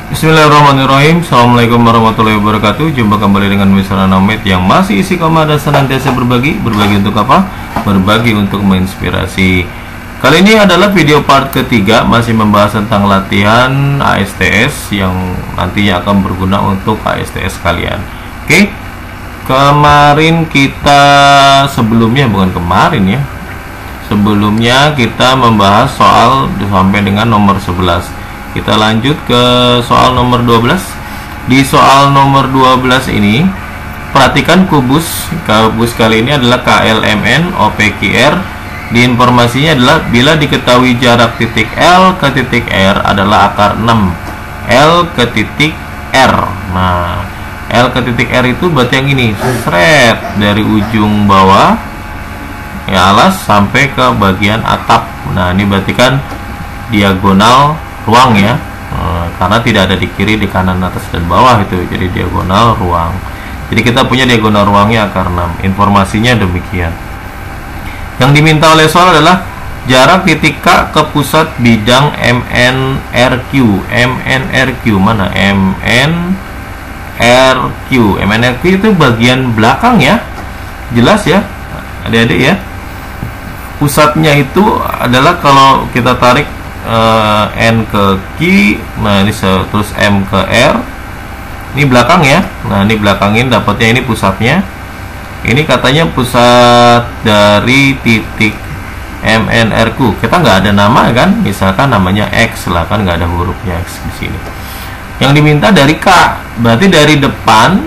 Bismillahirrahmanirrahim. Assalamualaikum warahmatullahi wabarakatuh. Jumpa kembali dengan Mr. Anomet yang masih isi koma dan senantiasa berbagi. Berbagi untuk apa? Berbagi untuk menginspirasi. Kali ini adalah video part ketiga, masih membahas tentang latihan ASTS yang nantinya akan berguna untuk ASTS kalian. Oke, kemarin kita sebelumnya kita membahas soal sampai dengan nomor 11. Kita lanjut ke soal nomor 12. Di soal nomor 12 ini, perhatikan kubus kali ini adalah KLMN OPQR. Di informasinya adalah bila diketahui jarak titik L ke titik R adalah akar 6 L ke titik R. Nah, L ke titik R itu berarti yang ini, seret dari ujung bawah ya alas sampai ke bagian atap. Nah, ini berarti kan diagonal ruang ya, karena tidak ada di kiri, di kanan, atas dan bawah itu, jadi diagonal ruang. Jadi kita punya diagonal ruangnya akar 6. Informasinya demikian. Yang diminta oleh soal adalah jarak titik K ke pusat bidang MNRQ. MNRQ mana? MNRQ itu bagian belakang ya, jelas ya adik-adik ya. Pusatnya itu adalah kalau kita tarik N ke Q, nah ini terus M ke R, ini belakang ya. Nah, ini belakangin, dapatnya ini pusatnya. Ini katanya pusat dari titik MNRQ. Kita nggak ada nama kan, misalkan namanya X lah kan, nggak ada hurufnya X di sini. Yang diminta dari K, berarti dari depan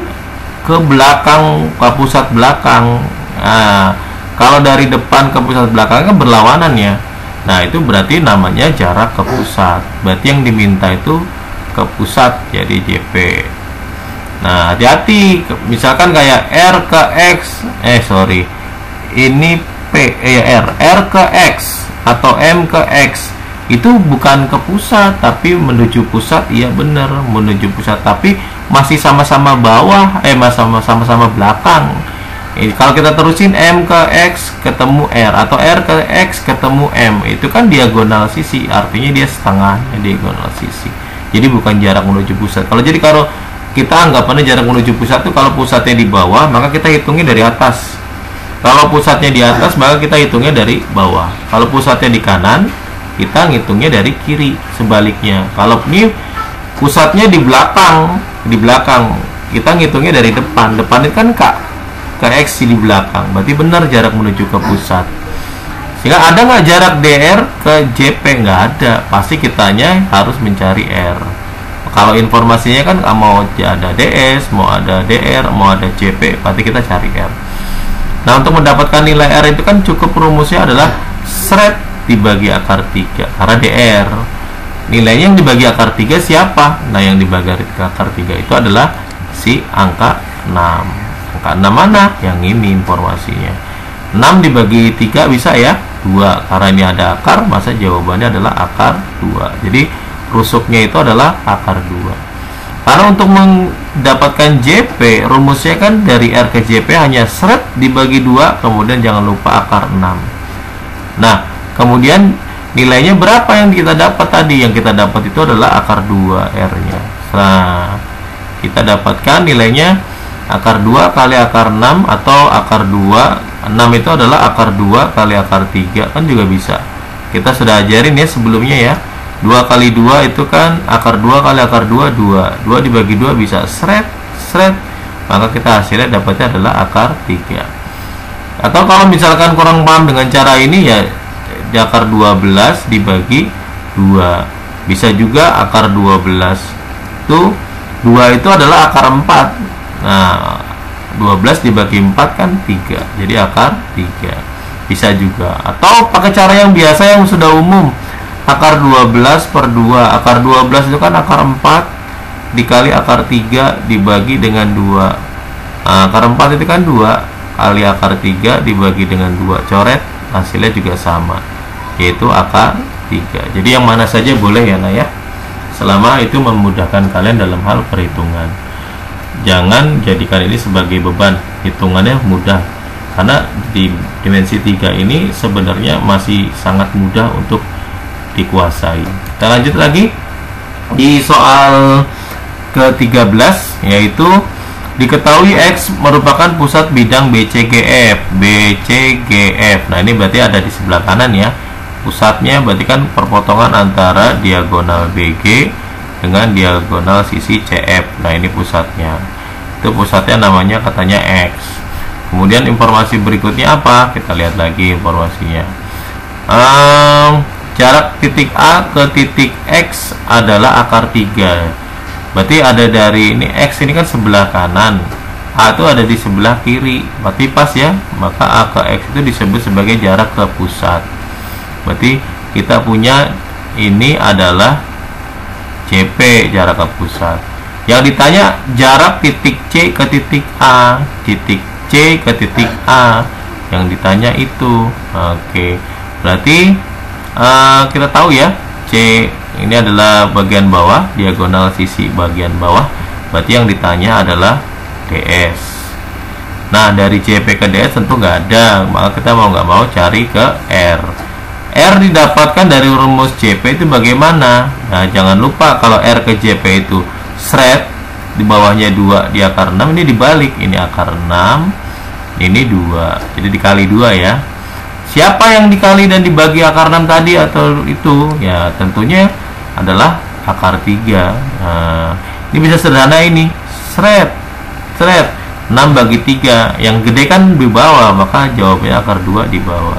ke belakang, ke pusat belakang. Nah, kalau dari depan ke pusat belakang kan berlawanan ya. Nah, itu berarti namanya jarak ke pusat. Berarti yang diminta itu ke pusat, jadi JP. Nah, hati-hati, misalkan kayak R ke X, ini R ke X atau M ke X, itu bukan ke pusat tapi menuju pusat. Iya bener, menuju pusat, tapi masih sama-sama bawah, sama-sama belakang. Kalau kita terusin M ke X ketemu R atau R ke X ketemu M, itu kan diagonal sisi, artinya dia setengahnya diagonal sisi. Jadi bukan jarak menuju pusat. Kalau kita anggapannya jarak menuju pusat itu kalau pusatnya di bawah, maka kita hitungnya dari atas. Kalau pusatnya di atas, maka kita hitungnya dari bawah. Kalau pusatnya di kanan, kita ngitungnya dari kiri. Sebaliknya, kalau ini pusatnya di belakang, kita ngitungnya dari depan. Depan itu kan ke X di belakang, berarti benar jarak menuju ke pusat. Sehingga ada nggak jarak DR ke JP? Nggak ada, pasti kitanya harus mencari R. Kalau informasinya kan mau ada DS, mau ada DR, mau ada JP, berarti kita cari R. Nah, untuk mendapatkan nilai R itu kan cukup rumusnya adalah seret dibagi akar 3, karena DR nilainya yang dibagi akar 3 siapa? Nah, yang dibagi akar 3 itu adalah si angka 6. Angka 6 mana? Yang ini informasinya. 6 dibagi 3 bisa ya? 2. Karena ini ada akar, masa jawabannya adalah akar 2. Jadi rusuknya itu adalah akar 2. Karena untuk mendapatkan JP, rumusnya kan dari R ke JP hanya seret dibagi 2, kemudian jangan lupa akar 6. Nah, kemudian nilainya berapa yang kita dapat tadi? Yang kita dapat itu adalah akar 2 R-nya. Nah, kita dapatkan nilainya akar 2 kali akar 6 atau akar 2. 6 itu adalah akar 2 kali akar 3, kan juga bisa. Kita sudah ajarin ya sebelumnya ya. 2 kali 2 itu kan akar 2 kali akar 2, 2. 2 dibagi 2 bisa seret. Maka kita hasilnya dapatnya adalah akar 3. Atau kalau misalkan kurang paham dengan cara ini ya, akar 12 dibagi 2. Bisa juga akar 12 itu 2 itu adalah akar 4. Nah, 12 dibagi 4 kan 3. Jadi akar 3. Bisa juga. Atau pakai cara yang biasa yang sudah umum. Akar 12 per 2. Akar 12 itu kan akar 4 dikali akar 3 dibagi dengan 2. Nah, akar 4 itu kan 2 kali akar 3 dibagi dengan 2. Coret, hasilnya juga sama, yaitu akar 3. Jadi yang mana saja boleh ya Nah ya, selama itu memudahkan kalian dalam hal perhitungan. Jangan jadikan ini sebagai beban. Hitungannya mudah, karena di dimensi 3 ini sebenarnya masih sangat mudah untuk dikuasai. Kita lanjut lagi. Di soal ke-13 yaitu diketahui X merupakan pusat bidang BCGF. Nah, ini berarti ada di sebelah kanan ya. Pusatnya berarti kan perpotongan antara diagonal BG dengan diagonal sisi CF. Nah, ini pusatnya. Itu pusatnya namanya katanya X. Kemudian informasi berikutnya apa? Kita lihat lagi informasinya. Jarak titik A ke titik X adalah akar 3. Berarti ada dari ini X ini kan sebelah kanan, A itu ada di sebelah kiri, berarti pas ya. Maka A ke X itu disebut sebagai jarak ke pusat. Berarti kita punya ini adalah CP, jarak ke pusat. Yang ditanya jarak titik C ke titik A, titik C ke titik A, yang ditanya itu. Oke, berarti kita tahu ya, C ini adalah bagian bawah, diagonal sisi bagian bawah. Berarti yang ditanya adalah DS. Nah, dari CP ke DS tentu nggak ada, maka kita mau nggak mau cari ke R. R didapatkan dari rumus CP itu bagaimana? Nah, jangan lupa kalau R ke JP itu seret, di bawahnya 2 di akar 6, ini dibalik, ini akar 6, ini 2, jadi dikali 2 ya. Siapa yang dikali dan dibagi akar 6 tadi atau itu? Ya, tentunya adalah akar 3. Nah, ini bisa sederhana ini. Seret. 6 bagi 3. Yang gede kan di bawah, maka jawabnya akar 2 di bawah.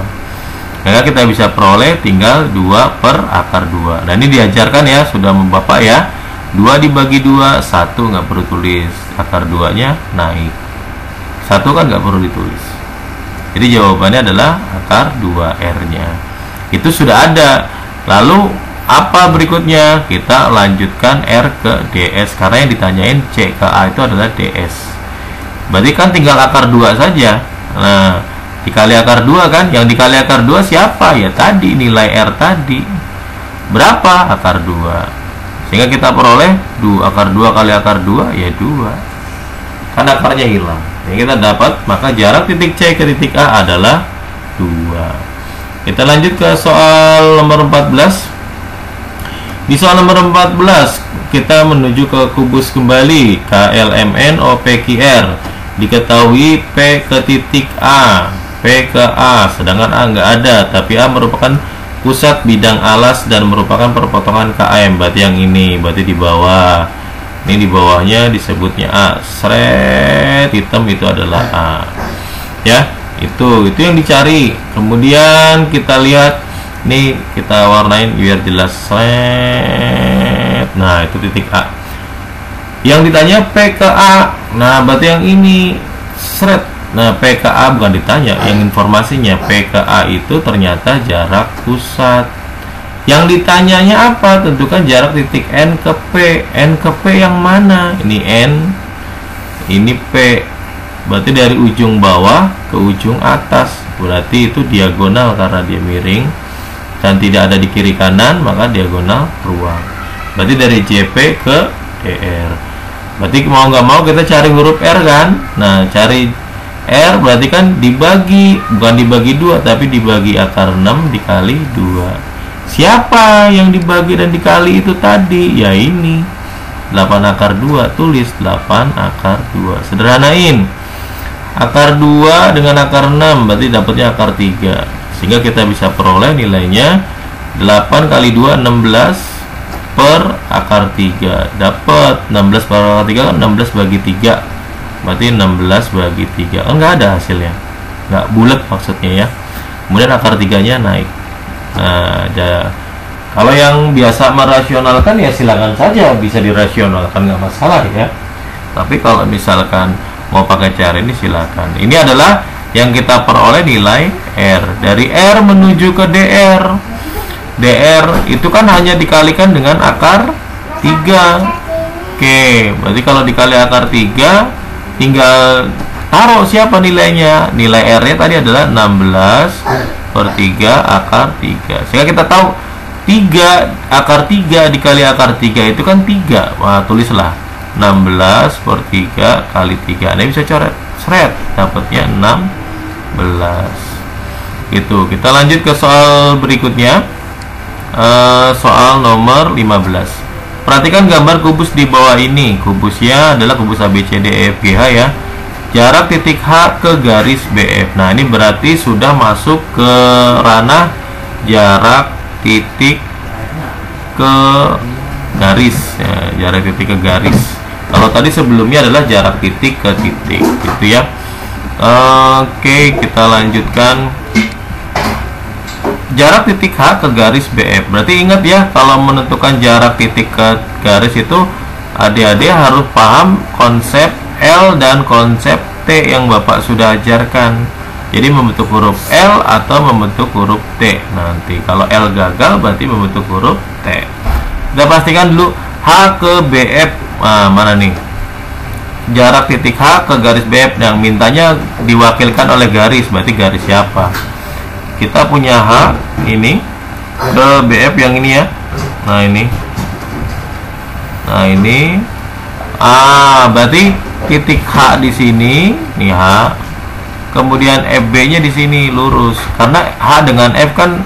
Maka kita bisa peroleh tinggal 2 per akar 2. Nah, ini diajarkan ya, sudah Bapak ya. 2 dibagi 2, 1 nggak perlu tulis. Akar 2-nya naik. 1 kan nggak perlu ditulis. Jadi jawabannya adalah akar 2R-nya. Itu sudah ada. Lalu apa berikutnya? Kita lanjutkan R ke DS, karena yang ditanyain C ke A itu adalah DS. Berarti kan tinggal akar 2 saja. Nah, dikali akar 2 kan? Yang dikali akar 2 siapa? Ya tadi, nilai R tadi. Berapa? Akar 2. Sehingga kita peroleh akar 2 kali akar 2 ya 2. Kan akarnya hilang. Yang kita dapat, maka jarak titik C ke titik A adalah 2. Kita lanjut ke soal nomor 14. Di soal nomor 14 kita menuju ke kubus kembali. KLMN OPQR. Diketahui P ke titik A, P ke A, sedangkan A nggak ada, tapi A merupakan pusat bidang alas dan merupakan perpotongan KM. Berarti yang ini, berarti di bawah. Ini di bawahnya disebutnya A. Seret hitam itu adalah A. Ya, itu yang dicari. Kemudian kita lihat, nih kita warnain biar jelas. Seret. Nah, itu titik A. Yang ditanya P ke A. Nah, berarti yang ini seret. Nah, P ke A bukan ditanya, yang informasinya P ke A itu ternyata jarak pusat. Yang ditanyanya apa? Tentukan jarak titik N ke P. N ke P yang mana? Ini N, ini P. Berarti dari ujung bawah ke ujung atas. Berarti itu diagonal karena dia miring dan tidak ada di kiri kanan, maka diagonal ruang. Berarti dari JP ke DR. Berarti mau nggak mau kita cari huruf R kan? Nah, cari R berarti kan dibagi, bukan dibagi 2, tapi dibagi akar 6 dikali 2. Siapa yang dibagi dan dikali itu tadi? Ya ini 8 akar 2, tulis 8 akar 2. Sederhanain. Akar 2 dengan akar 6 berarti dapatnya akar 3. Sehingga kita bisa peroleh nilainya 8 kali 2 16 per akar 3. Dapat 16 per akar 3 kan 16 bagi 3. Berarti 16 bagi 3. Enggak ada hasilnya. Enggak bulat maksudnya ya. Kemudian akar 3-nya naik. Nah, kalau yang biasa merasionalkan ya silakan saja, bisa dirasionalkan, nggak masalah ya. Tapi kalau misalkan mau pakai cara ini silakan. Ini adalah yang kita peroleh nilai R. Dari R menuju ke DR. DR itu kan hanya dikalikan dengan akar 3. Oke, berarti kalau dikali akar 3 tinggal taruh siapa nilainya. Nilai R-nya tadi adalah 16 per 3 akar 3. Sehingga kita tahu 3 akar 3 dikali akar 3 itu kan 3. Wah, tulislah 16 per 3 kali 3. Anda bisa coret, seret, dapatnya 16. Itu. Kita lanjut ke soal berikutnya. Soal nomor 15. Perhatikan gambar kubus di bawah ini. Kubusnya adalah kubus ABCDEFGH ya. Jarak titik H ke garis BF. Nah, ini berarti sudah masuk ke ranah jarak titik ke garis ya, jarak titik ke garis. Kalau tadi sebelumnya adalah jarak titik ke titik gitu ya. Oke, kita lanjutkan. Jarak titik H ke garis BF. Berarti ingat ya, kalau menentukan jarak titik ke garis itu adik-adik harus paham konsep L dan konsep T yang Bapak sudah ajarkan. Jadi membentuk huruf L atau membentuk huruf T. Nanti kalau L gagal berarti membentuk huruf T. Kita pastikan dulu H ke BF. Mana nih? Jarak titik H ke garis BF yang mintanya diwakilkan oleh garis. Berarti garis siapa? Kita punya H ini ke BF yang ini ya. Nah ini. Nah ini. Berarti titik H di sini, nih H. Kemudian FB-nya di sini lurus. Karena H dengan F kan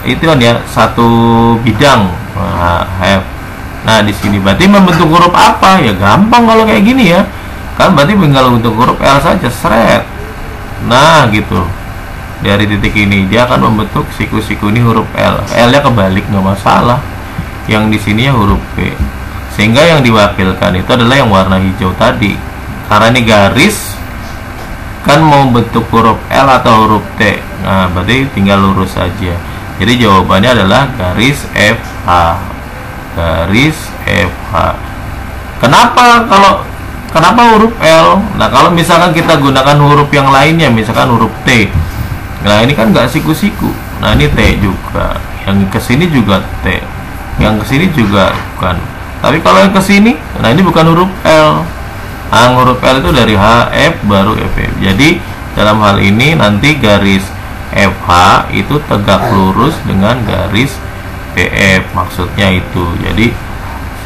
itu kan ya satu bidang. F. Nah di sini berarti membentuk huruf apa? Ya gampang kalau kayak gini ya. Kan berarti tinggal membentuk huruf L saja, seret. Nah gitu. Dari titik ini dia akan membentuk siku-siku ini huruf L. L-nya kebalik nggak masalah. Yang di sini ya huruf B. Sehingga yang diwakilkan itu adalah yang warna hijau tadi. Karena ini garis kan mau bentuk huruf L atau huruf T. Nah, berarti tinggal lurus saja. Jadi jawabannya adalah garis FH. Garis FH. Kenapa huruf L? Nah, kalau misalkan kita gunakan huruf yang lainnya, misalkan huruf T. Nah ini kan nggak siku-siku. Nah ini T juga. Yang kesini juga T. Yang kesini juga bukan. Tapi kalau yang kesini, nah ini bukan huruf L. Huruf L itu dari H, F, baru F. Jadi dalam hal ini nanti garis FH itu tegak lurus dengan garis BF. Maksudnya itu. Jadi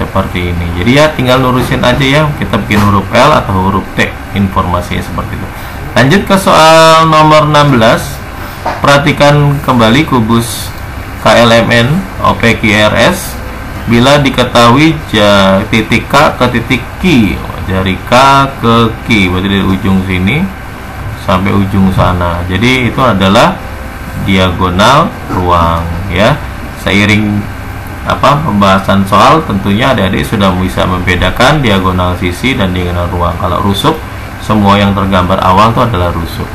seperti ini. Jadi ya tinggal lurusin aja ya. Kita bikin huruf L atau huruf T. Informasinya seperti itu. Lanjut ke soal nomor 16. Perhatikan kembali kubus KLMN OPQRS bila diketahui titik K ke titik Q, dari K ke Q, berarti dari ujung sini sampai ujung sana. Jadi itu adalah diagonal ruang ya. Seiring pembahasan soal tentunya adik-adik sudah bisa membedakan diagonal sisi dan diagonal ruang. Kalau rusuk, semua yang tergambar awal itu adalah rusuk.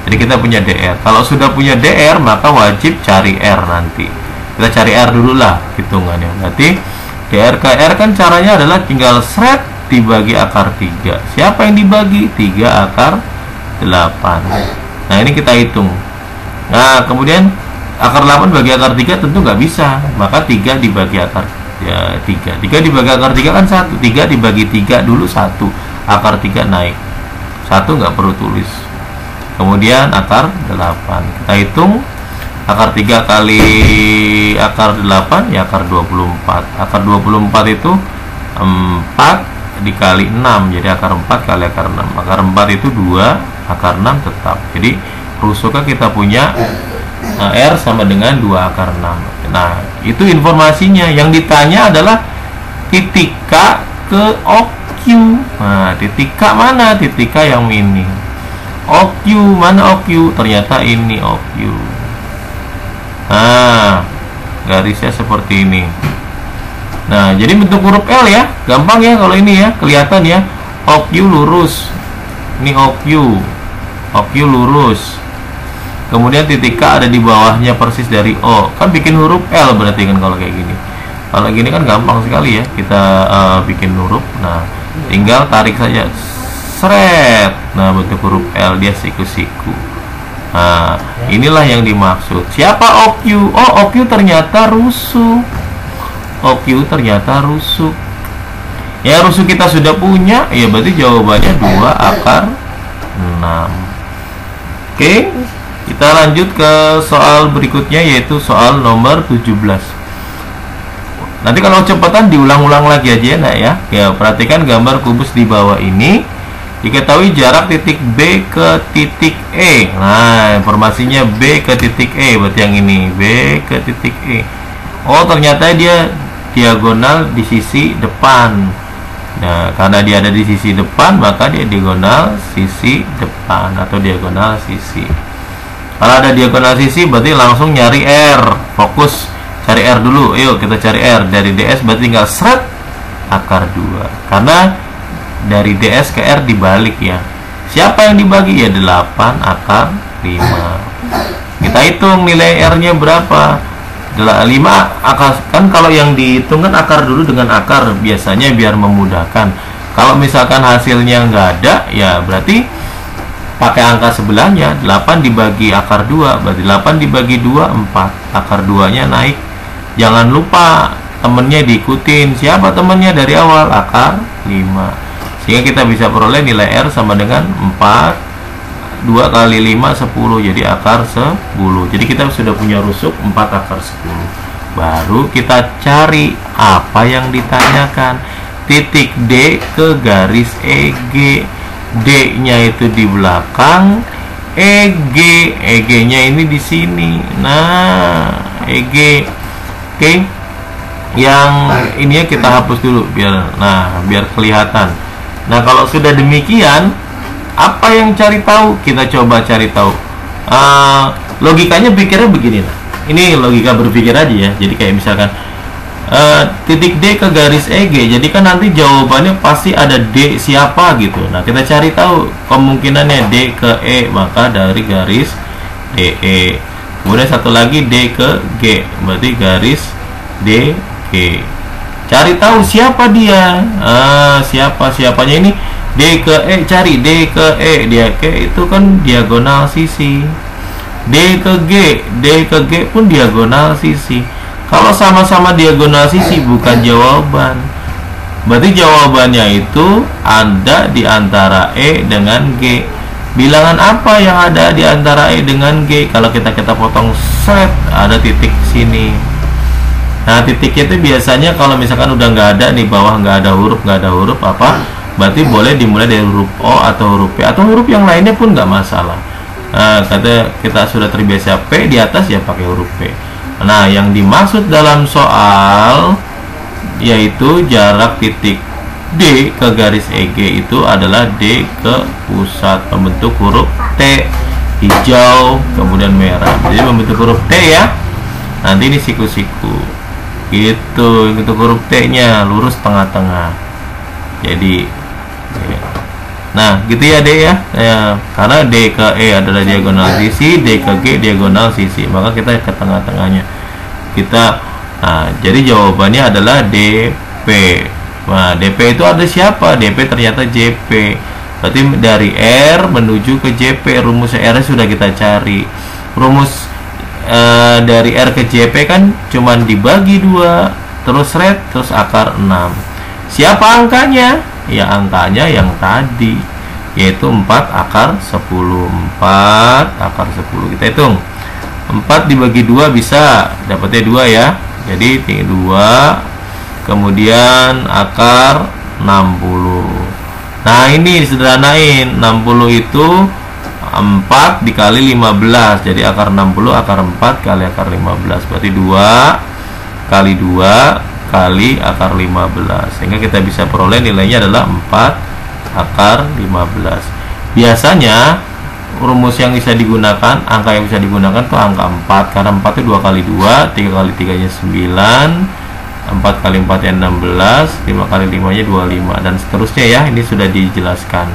Jadi kita punya DR. Kalau sudah punya DR maka wajib cari R nanti. Kita cari R dulu lah hitungannya. Berarti DR ke R kan caranya adalah tinggal seret dibagi akar 3. Siapa yang dibagi? 3 akar 8. Nah ini kita hitung. Nah kemudian akar 8 bagi akar 3 tentu nggak bisa. Maka 3 dibagi akar 3. 3 dibagi akar 3 kan 1. 3 dibagi 3 dulu 1. Akar 3 naik. 1 nggak perlu tulis. Kemudian akar 8. Kita hitung akar 3 kali akar 8 ya akar 24. Akar 24 itu 4 dikali 6. Jadi akar 4 kali akar 6. Akar 4 itu 2, akar 6 tetap. Jadi rusuknya kita punya R sama dengan 2 akar 6. Nah, itu informasinya. Yang ditanya adalah titik K ke OQ. Nah, titik K mana? Titik K yang ini. OQ, mana OQ? Ternyata ini OQ. Nah, garisnya seperti ini. Nah, jadi bentuk huruf L ya. Gampang ya kalau ini ya, kelihatan ya. OQ lurus. Ini OQ. OQ lurus. Kemudian titik K ada di bawahnya persis dari O. Kan bikin huruf L berarti kan kalau kayak gini. Kalau gini kan gampang sekali ya. Kita bikin huruf. Nah, tinggal tarik saja. Seret. Nah bentuk huruf L dia siku-siku. Nah inilah yang dimaksud. Siapa OQ? Oh OQ ternyata rusuk. OQ ternyata rusuk. Ya rusuk kita sudah punya. Ya berarti jawabannya 2 akar 6. Oke, kita lanjut ke soal berikutnya yaitu soal nomor 17. Nanti kalau cepatan diulang-ulang lagi aja ya nak ya. Ya perhatikan gambar kubus di bawah ini. Diketahui jarak titik B ke titik E. Nah, informasinya B ke titik E, berarti yang ini B ke titik E. Oh, ternyata dia diagonal di sisi depan. Nah, karena dia ada di sisi depan, maka dia diagonal sisi depan atau diagonal sisi. Kalau ada diagonal sisi berarti langsung nyari R. Fokus cari R dulu. Ayo kita cari R. Dari DS berarti tinggal seret akar 2. Karena dari DS ke R dibalik ya. Siapa yang dibagi? Ya 8 akar 5. Kita hitung nilai R-nya berapa. 5 akar, kan kalau yang dihitung kan akar dulu dengan akar biasanya biar memudahkan. Kalau misalkan hasilnya nggak ada, ya berarti pakai angka sebelahnya. 8 dibagi akar 2 berarti 8 dibagi 2 4. Akar 2 nya naik. Jangan lupa temennya diikutin. Siapa temennya dari awal? Akar 5. Sehingga kita bisa peroleh nilai R sama dengan 4. 2 kali 5 10, jadi akar 10. Jadi kita sudah punya rusuk 4 akar 10. Baru kita cari apa yang ditanyakan. Titik D ke garis EG. D nya itu di belakang, EG nya ini di sini. Nah, EG. Oke. Yang ini kita hapus dulu biar kelihatan. Nah, kalau sudah demikian, apa yang cari tahu? Kita coba cari tahu. Logikanya pikirnya begini. Nah, ini logika berpikir aja ya. Jadi kayak misalkan titik D ke garis EG. Jadi kan nanti jawabannya pasti ada D siapa gitu. Nah, kita cari tahu kemungkinannya D ke E, maka dari garis DE. Kemudian satu lagi D ke G, berarti garis DG. Cari tahu siapa dia. Siapanya ini D ke E, cari D ke E. Dia ke itu kan diagonal sisi. D ke G pun diagonal sisi. Kalau sama-sama diagonal sisi bukan jawaban. Berarti jawabannya itu ada di antara E dengan G. Bilangan apa yang ada di antara E dengan G? Kalau kita potong set, ada titik sini. Nah, titiknya itu biasanya kalau misalkan udah nggak ada, di bawah nggak ada huruf apa, berarti boleh dimulai dari huruf O atau huruf P atau huruf yang lainnya pun nggak masalah. Nah, kata kita sudah terbiasa P di atas, ya pakai huruf P. Nah, yang dimaksud dalam soal yaitu jarak titik D ke garis EG itu adalah D ke pusat, membentuk huruf T, hijau kemudian merah. Jadi membentuk huruf T ya. Nanti ini siku-siku gitu, untuk huruf T nya lurus tengah-tengah. Jadi nah gitu ya D ya, karena D ke E adalah diagonal sisi, D ke G diagonal sisi, maka kita ke tengah-tengahnya kita. Nah, jadi jawabannya adalah DP. Nah, DP itu ada siapa? DP ternyata JP. Berarti dari R menuju ke JP. Rumus R sudah kita cari. Rumus dari R ke JP kan cuman dibagi 2, terus red, terus akar 6. Siapa angkanya? Ya angkanya yang tadi, yaitu 4 akar 10. 4 akar 10 kita hitung. 4 dibagi 2 bisa dapatnya 2 ya. Jadi 2, kemudian akar 60. Nah, ini sederhanain. 60 itu 4 dikali 15, jadi akar 60 akar 4 kali akar 15, berarti 2 kali 2 kali akar 15, sehingga kita bisa peroleh nilainya adalah 4 akar 15. Biasanya rumus yang bisa digunakan, angka yang bisa digunakan tuh angka 4, karena 4 itu 2 kali 2, 3 kali 3 nya 9, 4 kali 4 nya 16, 5 kali 5 nya 25, dan seterusnya ya. Ini sudah dijelaskan.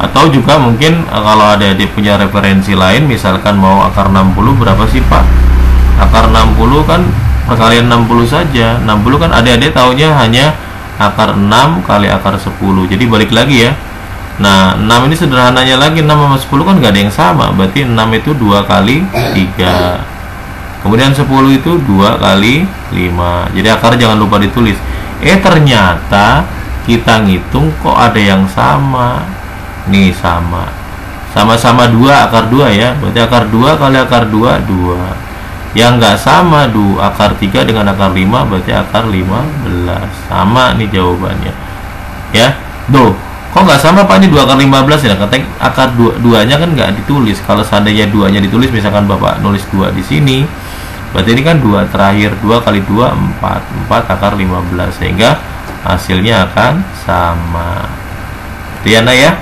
Atau juga mungkin kalau ada dia punya referensi lain, misalkan mau akar 60 berapa sih Pak? Akar 60 kan perkalian 60 saja. 60 kan adik-adik taunya hanya akar 6 kali akar 10. Jadi balik lagi ya. Nah, 6 ini sederhananya lagi, 6 sama 10 kan nggak ada yang sama. Berarti 6 itu 2 kali 3. Kemudian 10 itu 2 kali 5. Jadi akar jangan lupa ditulis. Ternyata kita ngitung kok ada yang sama. Nih sama-sama 2 akar 2 ya. Berarti akar 2 kali akar 2 2. Yang nggak sama akar 3 dengan akar 5, berarti akar 15. Sama nih jawabannya ya. Kok nggak sama Pak? Ini 2 akar 15 ya. Katanya akar 2 nya kan nggak ditulis. Kalau seandainya 2 nya ditulis, misalkan Bapak nulis 2 di sini, Berarti ini kan 2 terakhir, 2 kali 2 4, 4 akar 15, sehingga hasilnya akan sama. Itu ya, Nak ya.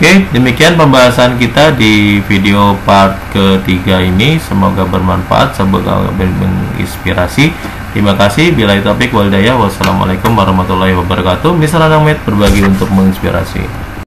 Oke, demikian pembahasan kita di video part ketiga ini. Semoga bermanfaat, semoga menginspirasi. Terima kasih. Bila taufiq wal hidayah. Wassalamualaikum warahmatullahi wabarakatuh. Misalnya berbagi untuk menginspirasi.